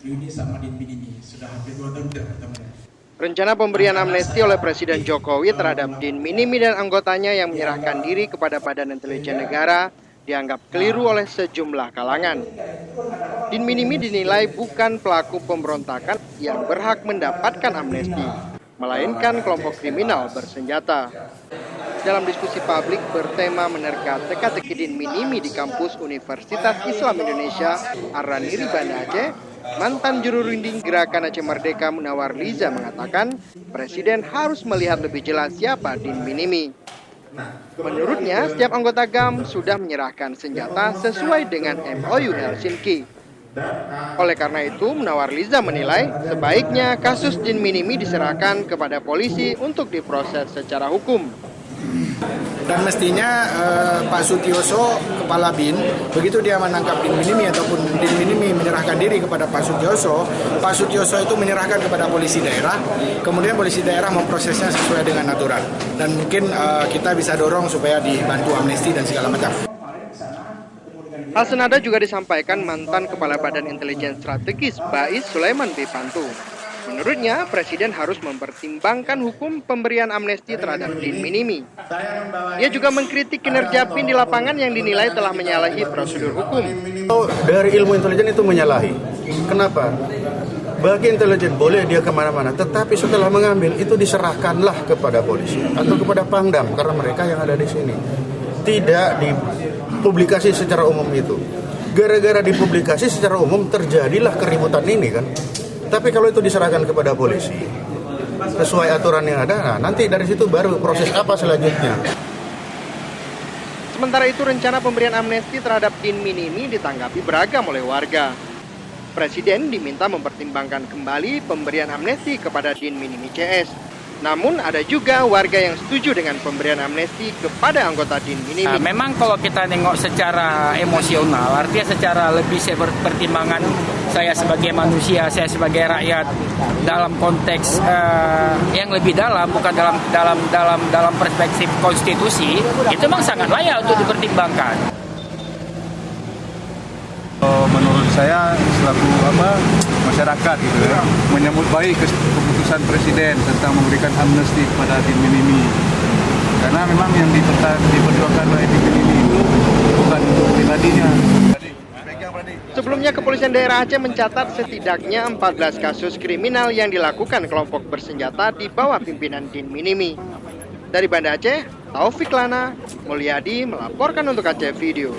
Yuni sama Din Minimi sudah hampir 2 tahun tidak bertemu. Rencana pemberian amnesti oleh Presiden Jokowi terhadap Din Minimi dan anggotanya yang menyerahkan diri kepada Badan Intelijen Negara dianggap keliru oleh sejumlah kalangan. Din Minimi dinilai bukan pelaku pemberontakan yang berhak mendapatkan amnesti, melainkan kelompok kriminal bersenjata. Dalam diskusi publik bertema menerka teka-teki Din Minimi di kampus Universitas Islam Indonesia Ar-Raniri Banda Aceh, mantan juru runding Gerakan Aceh Merdeka Munawar Liza mengatakan Presiden harus melihat lebih jelas siapa Din Minimi. Menurutnya, setiap anggota GAM sudah menyerahkan senjata sesuai dengan MOU Helsinki. Oleh karena itu, Munawar Liza menilai sebaiknya kasus Din Minimi diserahkan kepada polisi untuk diproses secara hukum. Dan mestinya Pak Sutioso, Kepala BIN, begitu dia menangkap Din Minimi ataupun Din Minimi menyerahkan diri kepada Pak Sutioso itu menyerahkan kepada polisi daerah, kemudian polisi daerah memprosesnya sesuai dengan aturan. Dan mungkin kita bisa dorong supaya dibantu amnesti dan segala macam. Hal senada juga disampaikan mantan Kepala Badan Intelijen Strategis Bais Sulaiman B. Pantu. Menurutnya, Presiden harus mempertimbangkan hukum pemberian amnesti terhadap Din Minimi. Ia juga mengkritik kinerja BIN di lapangan yang dinilai telah menyalahi prosedur hukum. Dari ilmu intelijen itu menyalahi. Kenapa? Bagi intelijen boleh dia kemana-mana, tetapi setelah mengambil itu diserahkanlah kepada polisi atau kepada Pangdam karena mereka yang ada di sini. Tidak dipublikasi secara umum itu. Gara-gara dipublikasi secara umum terjadilah keributan ini kan. Tapi kalau itu diserahkan kepada polisi, sesuai aturan yang ada, nah nanti dari situ baru proses apa selanjutnya. Sementara itu, rencana pemberian amnesti terhadap Din Minimi ditanggapi beragam oleh warga. Presiden diminta mempertimbangkan kembali pemberian amnesti kepada Din Minimi CS. Namun ada juga warga yang setuju dengan pemberian amnesti kepada anggota Din Minimi. Memang kalau kita nengok secara emosional, artinya secara lebih pertimbangan saya sebagai manusia, saya sebagai rakyat dalam konteks yang lebih dalam, bukan dalam perspektif konstitusi, itu memang sangat layak untuk dipertimbangkan. Menurut saya selaku masyarakat gitu ya, menyambut baik keputusan Presiden tentang memberikan amnesti kepada Din Minimi, karena memang yang diperjuangkan oleh Din Minimi itu bukan pribadinya. Sebelumnya, Kepolisian Daerah Aceh mencatat setidaknya 14 kasus kriminal yang dilakukan kelompok bersenjata di bawah pimpinan Din Minimi. Dari Banda Aceh, Taufik Lana Mulyadi melaporkan untuk Aceh Video.